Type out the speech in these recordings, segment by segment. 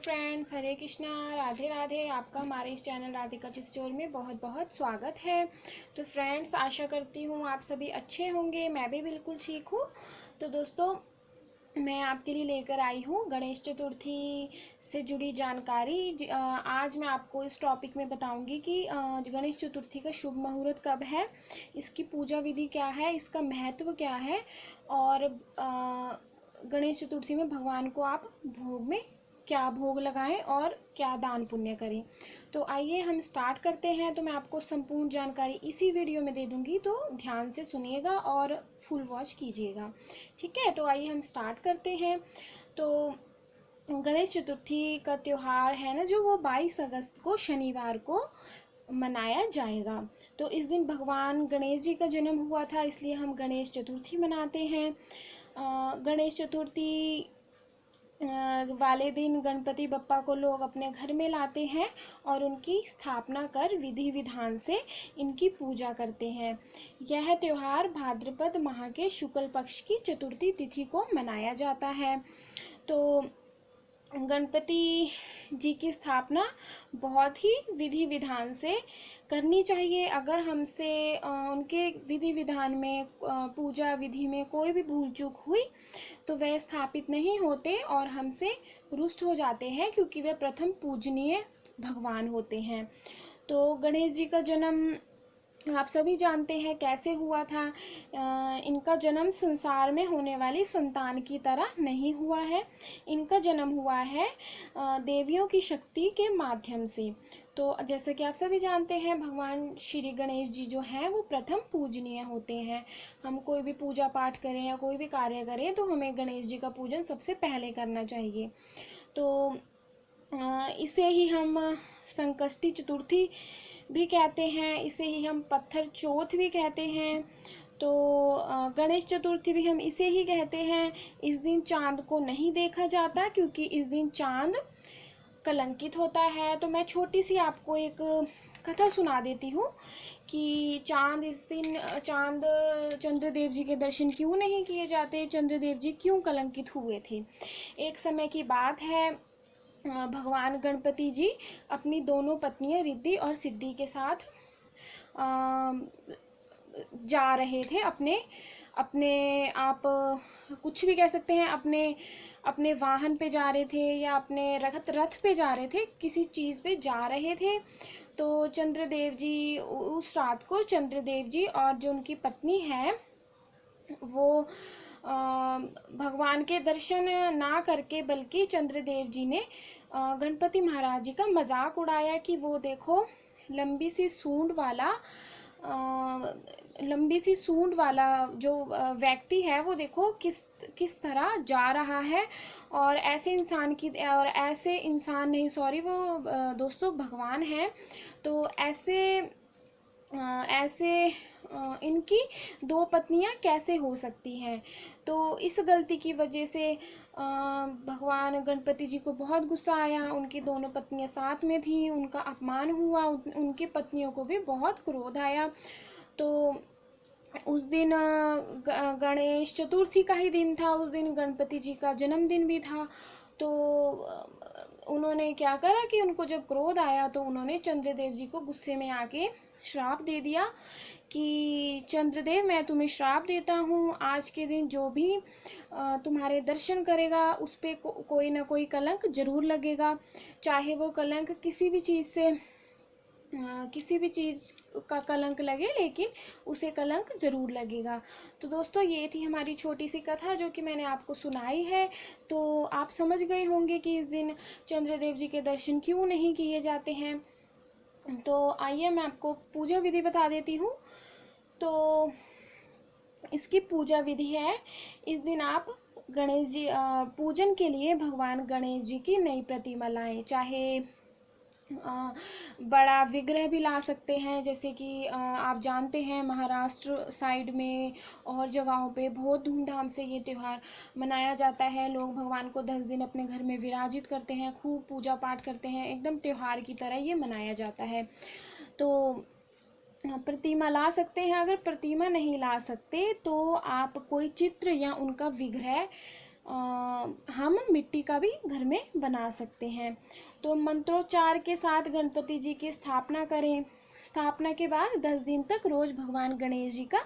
Friends, हरे कृष्णा, राधे राधे। आपका हमारे इस चैनल राधिका चितचोर में बहुत बहुत स्वागत है। तो फ्रेंड्स, आशा करती हूँ आप सभी अच्छे होंगे। मैं भी बिल्कुल ठीक हूँ। तो दोस्तों, मैं आपके लिए लेकर आई हूँ गणेश चतुर्थी से जुड़ी जानकारी। आज मैं आपको इस टॉपिक में बताऊंगी कि गणेश चतुर्थी का शुभ मुहूर्त कब है, इसकी पूजा विधि क्या है, इसका महत्व क्या है, और गणेश चतुर्थी में भगवान को आप भोग में क्या भोग लगाएं और क्या दान पुण्य करें। तो आइए हम स्टार्ट करते हैं। तो मैं आपको संपूर्ण जानकारी इसी वीडियो में दे दूंगी, तो ध्यान से सुनिएगा और फुल वॉच कीजिएगा, ठीक है। तो आइए हम स्टार्ट करते हैं। तो गणेश चतुर्थी का त्यौहार है ना, जो वो 22 अगस्त को शनिवार को मनाया जाएगा। तो इस दिन भगवान गणेश जी का जन्म हुआ था, इसलिए हम गणेश चतुर्थी मनाते हैं। गणेश चतुर्थी वाले दिन गणपति बप्पा को लोग अपने घर में लाते हैं और उनकी स्थापना कर विधि विधान से इनकी पूजा करते हैं। यह त्यौहार भाद्रपद माह के शुक्ल पक्ष की चतुर्थी तिथि को मनाया जाता है। तो गणपति जी की स्थापना बहुत ही विधि विधान से करनी चाहिए। अगर हमसे उनके विधि विधान में पूजा विधि में कोई भी भूल चूक हुई तो वह स्थापित नहीं होते और हमसे रुष्ट हो जाते हैं, क्योंकि वे प्रथम पूजनीय भगवान होते हैं। तो गणेश जी का जन्म आप सभी जानते हैं कैसे हुआ था। इनका जन्म संसार में होने वाली संतान की तरह नहीं हुआ है। इनका जन्म हुआ है देवियों की शक्ति के माध्यम से। तो जैसे कि आप सभी जानते हैं, भगवान श्री गणेश जी जो हैं वो प्रथम पूजनीय होते हैं। हम कोई भी पूजा पाठ करें या कोई भी कार्य करें तो हमें गणेश जी का पूजन सबसे पहले करना चाहिए। तो इसे ही हम संकष्टी चतुर्थी भी कहते हैं, इसे ही हम पत्थर चौथ भी कहते हैं। तो गणेश चतुर्थी भी हम इसे ही कहते हैं। इस दिन चांद को नहीं देखा जाता, क्योंकि इस दिन चांद कलंकित होता है। तो मैं छोटी सी आपको एक कथा सुना देती हूँ कि चंद्रदेव जी के दर्शन क्यों नहीं किए जाते, चंद्रदेव जी क्यों कलंकित हुए थे। एक समय की बात है, भगवान गणपति जी अपनी दोनों पत्नियां रिद्धि और सिद्धि के साथ जा रहे थे। अपने आप कुछ भी कह सकते हैं, अपने वाहन पे जा रहे थे या अपने रथ पे जा रहे थे, किसी चीज़ पे जा रहे थे। तो चंद्रदेव जी उस रात को चंद्रदेव जी और जो उनकी पत्नी है वो भगवान के दर्शन ना करके, बल्कि चंद्रदेव जी ने गणपति महाराज जी का मजाक उड़ाया कि वो देखो लंबी सी सूंड वाला जो व्यक्ति है वो देखो किस तरह जा रहा है। और ऐसे इंसान नहीं, सॉरी, वो दोस्तों भगवान है। तो ऐसे इनकी दो पत्नियां कैसे हो सकती हैं। तो इस गलती की वजह से भगवान गणपति जी को बहुत गुस्सा आया। उनकी दोनों पत्नियां साथ में थीं, उनका अपमान हुआ, उनकी पत्नियों को भी बहुत क्रोध आया। तो उस दिन गणेश चतुर्थी का ही दिन था, उस दिन गणपति जी का जन्मदिन भी था। तो उन्होंने क्या करा कि उनको जब क्रोध आया तो उन्होंने चंद्रदेव जी को गुस्से में आके श्राप दे दिया कि चंद्रदेव, मैं तुम्हें श्राप देता हूँ, आज के दिन जो भी तुम्हारे दर्शन करेगा उस पर कोई ना कोई कलंक जरूर लगेगा। चाहे वो कलंक किसी भी चीज़ का कलंक लगे, लेकिन उसे कलंक ज़रूर लगेगा। तो दोस्तों, ये थी हमारी छोटी सी कथा जो कि मैंने आपको सुनाई है। तो आप समझ गए होंगे कि इस दिन चंद्रदेव जी के दर्शन क्यों नहीं किए जाते हैं। तो आइए मैं आपको पूजा विधि बता देती हूँ। तो इसकी पूजा विधि है, इस दिन आप गणेश जी पूजन के लिए भगवान गणेश जी की नई प्रतिमा लाएं। चाहे बड़ा विग्रह भी ला सकते हैं, जैसे कि आप जानते हैं महाराष्ट्र साइड में और जगहों पे बहुत धूमधाम से ये त्यौहार मनाया जाता है। लोग भगवान को 10 दिन अपने घर में विराजित करते हैं, खूब पूजा पाठ करते हैं, एकदम त्यौहार की तरह ये मनाया जाता है। तो प्रतिमा ला सकते हैं। अगर प्रतिमा नहीं ला सकते तो आप कोई चित्र या उनका विग्रह हम मिट्टी का भी घर में बना सकते हैं। तो मंत्रोच्चार के साथ गणपति जी की स्थापना करें। स्थापना के बाद 10 दिन तक रोज भगवान गणेश जी का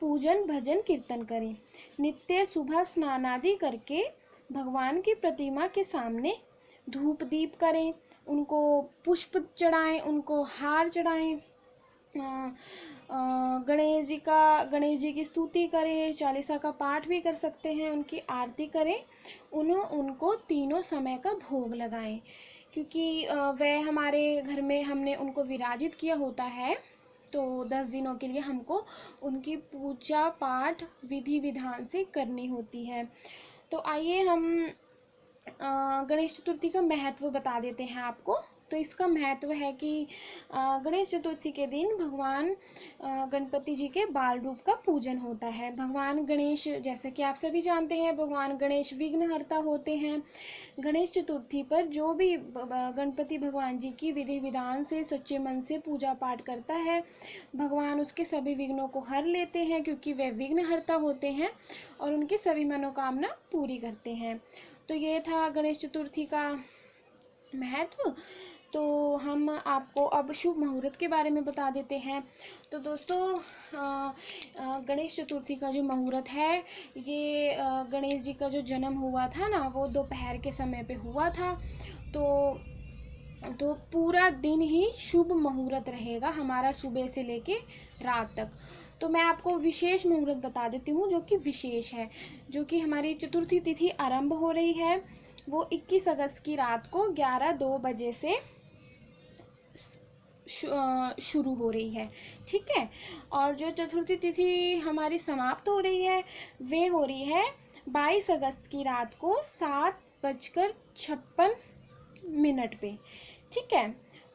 पूजन भजन कीर्तन करें। नित्य सुबह स्नान आदि करके भगवान की प्रतिमा के सामने धूप दीप करें, उनको पुष्प चढ़ाएं, उनको हार चढ़ाएं, गणेश जी की स्तुति करें, चालीसा का पाठ भी कर सकते हैं, उनकी आरती करें, उनको तीनों समय का भोग लगाएं, क्योंकि वह हमारे घर में हमने उनको विराजित किया होता है। तो 10 दिनों के लिए हमको उनकी पूजा पाठ विधि विधान से करनी होती है। तो आइए हम गणेश चतुर्थी का महत्व बता देते हैं आपको। तो इसका महत्व है कि गणेश चतुर्थी के दिन भगवान गणपति जी के बाल रूप का पूजन होता है। भगवान गणेश, जैसे कि आप सभी जानते हैं, भगवान गणेश विघ्नहर्ता होते हैं। गणेश चतुर्थी पर जो भी गणपति भगवान जी की विधि विधान से सच्चे मन से पूजा पाठ करता है, भगवान उसके सभी विघ्नों को हर लेते हैं, क्योंकि वे विघ्नहर्ता होते हैं और उनकी सभी मनोकामना पूरी करते हैं। तो ये था गणेश चतुर्थी का महत्व। तो हम आपको अब शुभ मुहूर्त के बारे में बता देते हैं। तो दोस्तों, गणेश चतुर्थी का जो मुहूर्त है, ये गणेश जी का जो जन्म हुआ था ना, वो दोपहर के समय पे हुआ था। तो पूरा दिन ही शुभ मुहूर्त रहेगा हमारा, सुबह से लेके रात तक। तो मैं आपको विशेष मुहूर्त बता देती हूँ जो कि विशेष है, जो कि हमारी चतुर्थी तिथि आरंभ हो रही है, वो 21 अगस्त की रात को 11:02 बजे से शुरू हो रही है, ठीक है। और जो चतुर्थी तिथि हमारी समाप्त हो रही है, वे हो रही है 22 अगस्त की रात को 7:56 पे, ठीक है।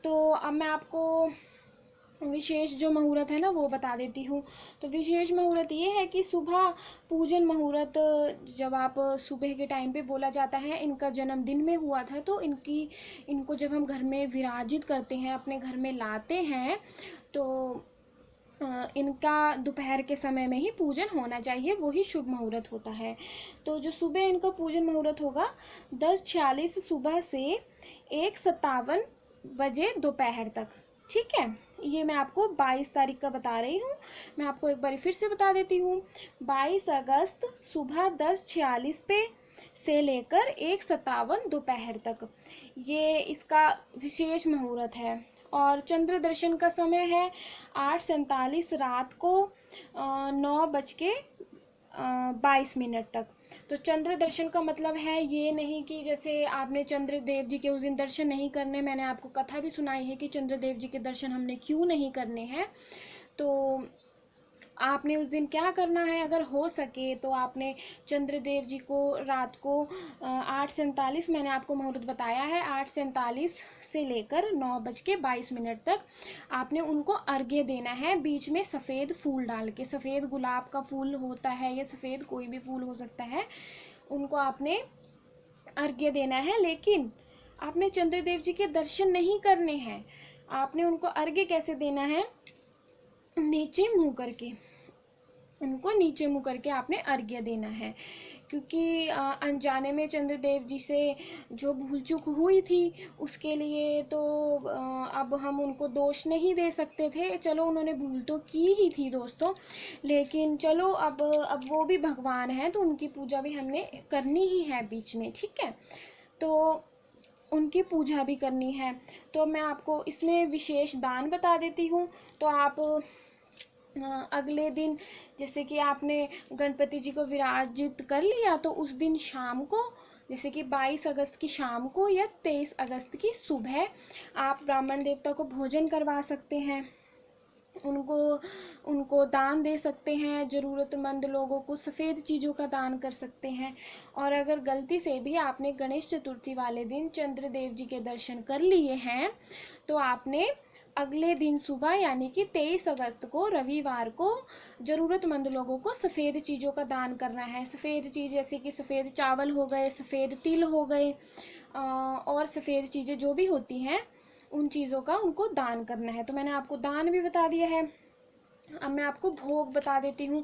तो अब मैं आपको विशेष जो मुहूर्त है ना वो बता देती हूँ। तो विशेष मुहूर्त ये है कि सुबह पूजन मुहूर्त, जब आप सुबह के टाइम पे बोला जाता है, इनका जन्मदिन में हुआ था, तो इनको जब हम घर में विराजित करते हैं, अपने घर में लाते हैं, तो इनका दोपहर के समय में ही पूजन होना चाहिए, वही शुभ मुहूर्त होता है। तो जो सुबह इनका पूजन मुहूर्त होगा 10:46 सुबह से 1:57 बजे दोपहर तक, ठीक है। ये मैं आपको 22 तारीख का बता रही हूँ। मैं आपको एक बार फिर से बता देती हूँ। 22 अगस्त सुबह 10:46 पे से लेकर 1:57 दोपहर तक, ये इसका विशेष मुहूर्त है। और चंद्र दर्शन का समय है 8:47 रात को 9:22 तक। तो चंद्र दर्शन का मतलब है ये नहीं कि जैसे आपने चंद्रदेव जी के उस दिन दर्शन नहीं करने, मैंने आपको कथा भी सुनाई है कि चंद्रदेव जी के दर्शन हमने क्यों नहीं करने हैं। तो आपने उस दिन क्या करना है, अगर हो सके तो आपने चंद्रदेव जी को रात को 8:47 मैंने आपको मुहूर्त बताया है, 8:47 से लेकर 9:22 तक आपने उनको अर्घ्य देना है। बीच में सफ़ेद फूल डाल के, सफ़ेद गुलाब का फूल होता है या सफ़ेद कोई भी फूल हो सकता है, उनको आपने अर्घ्य देना है। लेकिन आपने चंद्रदेव जी के दर्शन नहीं करने हैं। आपने उनको अर्घ्य कैसे देना है, नीचे मुँह करके, उनको नीचे मुँह करके आपने अर्घ्य देना है। क्योंकि अनजाने में चंद्रदेव जी से जो भूल चूक हुई थी, उसके लिए तो अब हम उनको दोष नहीं दे सकते थे। चलो उन्होंने भूल तो की ही थी दोस्तों, लेकिन चलो अब वो भी भगवान हैं, तो उनकी पूजा भी हमने करनी ही है बीच में, ठीक है। तो उनकी पूजा भी करनी है। तो मैं आपको इसमें विशेष दान बता देती हूँ। तो आप अगले दिन, जैसे कि आपने गणपति जी को विराजित कर लिया, तो उस दिन शाम को, जैसे कि 22 अगस्त की शाम को या 23 अगस्त की सुबह आप ब्राह्मण देवता को भोजन करवा सकते हैं, उनको दान दे सकते हैं, ज़रूरतमंद लोगों को सफ़ेद चीज़ों का दान कर सकते हैं। और अगर गलती से भी आपने गणेश चतुर्थी वाले दिन चंद्रदेव जी के दर्शन कर लिए हैं, तो आपने अगले दिन सुबह यानी कि 23 अगस्त को रविवार को ज़रूरतमंद लोगों को सफ़ेद चीज़ों का दान करना है। सफ़ेद चीज़ जैसे कि सफ़ेद चावल हो गए, सफ़ेद तिल हो गए, और सफ़ेद चीज़ें जो भी होती हैं, उन चीज़ों का उनको दान करना है। तो मैंने आपको दान भी बता दिया है। अब मैं आपको भोग बता देती हूँ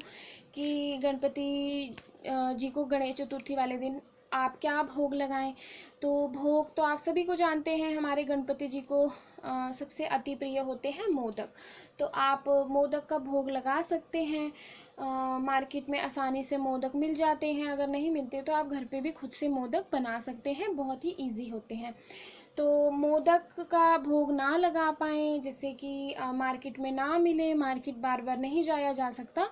कि गणपति जी को गणेश चतुर्थी वाले दिन आप क्या भोग लगाएं। तो भोग तो आप सभी को जानते हैं, हमारे गणपति जी को सबसे अति प्रिय होते हैं मोदक। तो आप मोदक का भोग लगा सकते हैं। मार्केट में आसानी से मोदक मिल जाते हैं, अगर नहीं मिलते तो आप घर पे भी खुद से मोदक बना सकते हैं, बहुत ही इजी होते हैं। तो मोदक का भोग ना लगा पाएँ, जैसे कि मार्केट में ना मिले, मार्केट बार बार नहीं जाया जा सकता,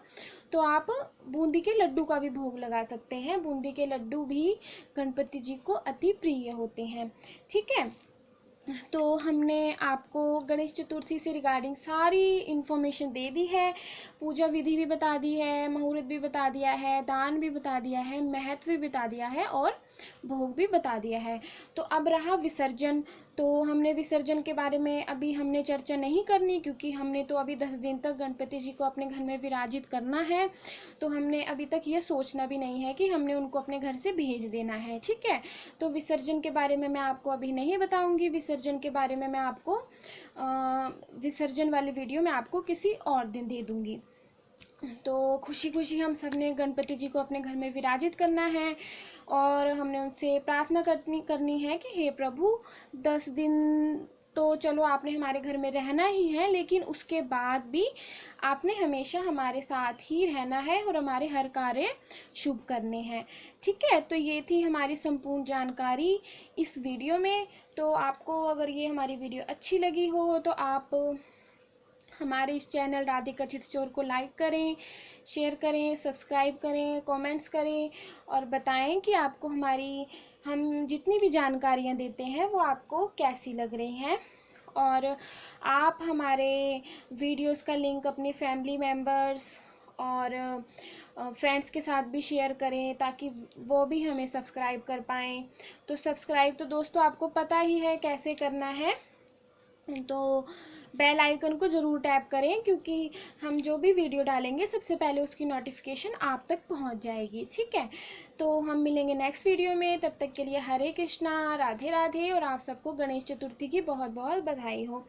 तो आप बूंदी के लड्डू का भी भोग लगा सकते हैं। बूंदी के लड्डू भी गणपति जी को अति प्रिय होते हैं। ठीक है, तो हमने आपको गणेश चतुर्थी से रिगार्डिंग सारी इन्फॉर्मेशन दे दी है, पूजा विधि भी बता दी है, मुहूर्त भी बता दिया है, दान भी बता दिया है, महत्व भी बता दिया है और भोग भी बता दिया है। तो अब रहा विसर्जन। तो हमने विसर्जन के बारे में अभी हमने चर्चा नहीं करनी, क्योंकि हमने तो अभी 10 दिन तक गणपति जी को अपने घर में विराजित करना है। तो हमने अभी तक ये सोचना भी नहीं है कि हमने उनको अपने घर से भेज देना है। ठीक है, तो विसर्जन के बारे में मैं आपको अभी नहीं बताऊंगी। विसर्जन के बारे में मैं आपको विसर्जन वाली वीडियो मैं आपको किसी और दिन दे दूंगी। तो खुशी खुशी हम सब ने गणपति जी को अपने घर में विराजित करना है और हमने उनसे प्रार्थना करनी है कि हे प्रभु, 10 दिन तो चलो आपने हमारे घर में रहना ही है, लेकिन उसके बाद भी आपने हमेशा हमारे साथ ही रहना है और हमारे हर कार्य शुभ करने हैं। ठीक है, तो ये थी हमारी संपूर्ण जानकारी इस वीडियो में। तो आपको अगर ये हमारी वीडियो अच्छी लगी हो तो आप हमारे इस चैनल राधिका चितचोर को लाइक करें, शेयर करें, सब्सक्राइब करें, कमेंट्स करें और बताएं कि आपको हम जितनी भी जानकारियाँ देते हैं वो आपको कैसी लग रही हैं। और आप हमारे वीडियोस का लिंक अपने फैमिली मेम्बर्स और फ्रेंड्स के साथ भी शेयर करें, ताकि वो भी हमें सब्सक्राइब कर पाएँ। तो सब्सक्राइब तो दोस्तों आपको पता ही है कैसे करना है, तो बेल आइकन को ज़रूर टैप करें, क्योंकि हम जो भी वीडियो डालेंगे सबसे पहले उसकी नोटिफिकेशन आप तक पहुंच जाएगी। ठीक है, तो हम मिलेंगे नेक्स्ट वीडियो में। तब तक के लिए हरे कृष्णा, राधे राधे, और आप सबको गणेश चतुर्थी की बहुत बहुत बधाई हो।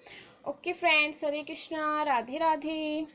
ओके फ्रेंड्स, हरे कृष्णा, राधे राधे।